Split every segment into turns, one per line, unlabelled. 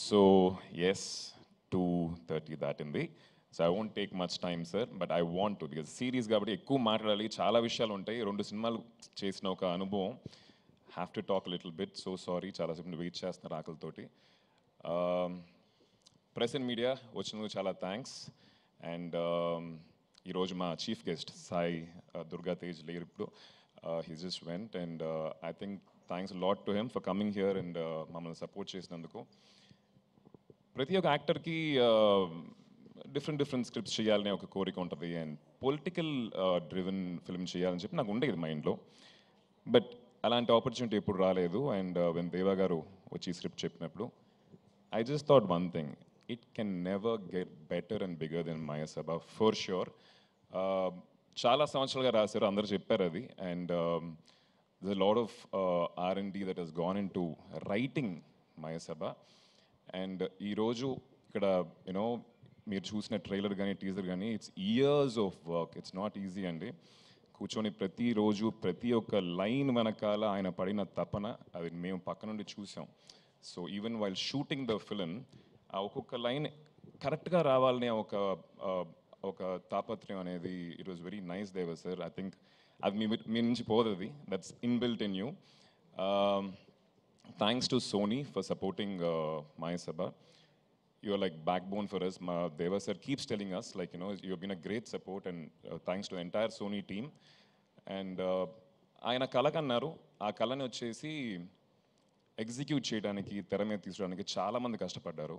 So, yes, 2:30 దాటింది. So I won't take much time sir, but I want to because series కాబట్టి ఎక్కువ మాట్లాడాలి, చాలా విషయాలు ఉంటాయి. 2 సినిమాలు చేసిన ఒక అనుభవం. Have to talk little bit. So sorry, చాలాసేపు వెయిట్ చేస్తున్నారు ఆకలితోటి. ప్రెస్ అండ్ మీడియా వచ్చినందుకు చాలా థ్యాంక్స్. అండ్ ఈరోజు మా చీఫ్ గెస్ట్ సాయి దుర్గా తేజ్ లేరు ఇప్పుడు. He just went and I think thanks lot to him for coming here and మమ్మల్ని సపోర్ట్ చేసినందుకు. ప్రతి ఒక్క యాక్టర్కి డిఫరెంట్ స్క్రిప్ట్స్ చేయాలనే ఒక కోరిక ఉంటుంది అండ్ పొలిటికల్ డ్రివెన్ ఫిల్మ్ చేయాలని చెప్పి నాకు ఉండేది మైండ్లో. బట్ అలాంటి ఆపర్చునిటీ ఎప్పుడు రాలేదు. అండ్ వెన్ దేవా గారు వచ్చి స్క్రిప్ట్ చెప్పినప్పుడు I just thought one thing, it can never get better and bigger than Mayasabha for sure. చాలా సంవత్సరాలుగా రాశారు, అందరూ చెప్పారు అది. And there's a lot of R&D that has gone into writing Mayasabha. And ఈరోజు ఇక్కడ యూనో మీరు చూసిన ట్రైలర్ కానీ టీజర్ కానీ it's years of work. It's not easy అండి. కూర్చొని ప్రతిరోజు ప్రతి ఒక్క లైన్ వెనకాల ఆయన పడిన తపన అది మేము పక్క నుండి చూసాం. So even while shooting the film ఆ ఒక్కొక్క లైన్ కరెక్ట్గా రావాలనే ఒక తాపత్రయం అనేది ఇట్ వాజ్ వెరీ నైస్ దేవర్ సార్. ఐ థింక్ అది మీ నుంచి పోతుంది, that's inbuilt in you. Thanks to Sony for supporting Mayasabha. You are like backbone for us. Deva sir keeps telling us, like, you know, you have been a great support and thanks to the entire Sony team. And ఆయన కళకన్నారు, ఆ కళని వచ్చేసి execute చేయడానికి, తెర మీద తీసుకురావడానికి చాలామంది కష్టపడ్డారు.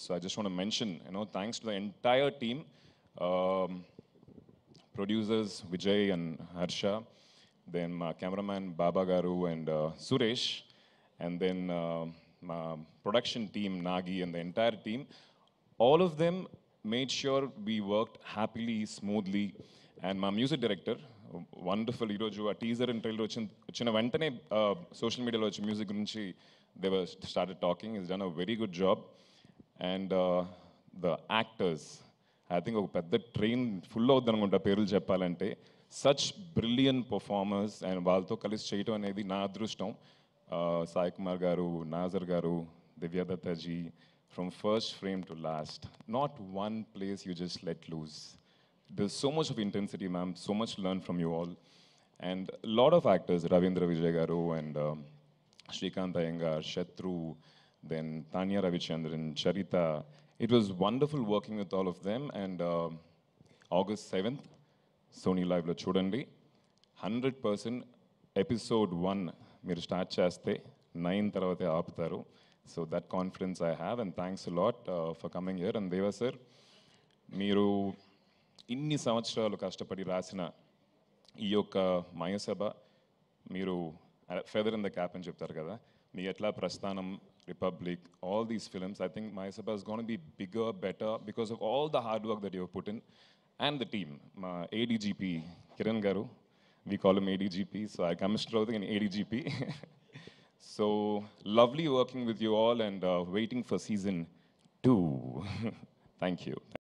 So I just want mention, you know, thanks to the entire team, producers Vijay and Harsha, then మా cameraman Baba garu and Suresh, and then my production team, Nagi, and the entire team, all of them made sure we worked happily, smoothly. And my music director, wonderful Iroju, a teaser and trailer vachina ventane social media lo vachi music gurinchi they were started talking. He's done a very good job. And the actors, I think oka pedda train full avudanu anukunta perulu cheppalante. Such brilliant performers and వాళ్ళతో కలిసి చేయటం అనేది నా అదృష్టం. Sai Kumar garu, Nazar garu, Divya Datta ji, from first frame to last, not one place you just let loose. There's so much of intensity, ma'am, so much to learn from you all. And a lot of actors, Ravindra Vijay garu and Shrikant Iyengar, Shatru, then Tanya Ravichandran, Charita. It was wonderful working with all of them. And August 7th, Sony Live lo chudandi, 100% episode 1 మీరు start చేస్తే 9 తర్వాతే ఆపుతారు. So that confidence I have and thanks lot for coming here. And దేవా sir, మీరు ఇన్ని సంవత్సరాలు కష్టపడి రాసిన ఈ యొక్క మయసభ, మీరు ఫెదర్ ఇన్ ద క్యాప్ అని చెప్తారు కదా, మీ ఎట్లా Prasthanam, Republic, all these films, I think Mayasabha is gonna be bigger, better because of all the hard work that you put in and the team. మా ఏడీజీపీ కిరణ్ గారు, we call him ADGP, so I come strolling in ADGP. So lovely working with you all and waiting for season 2. Thank you.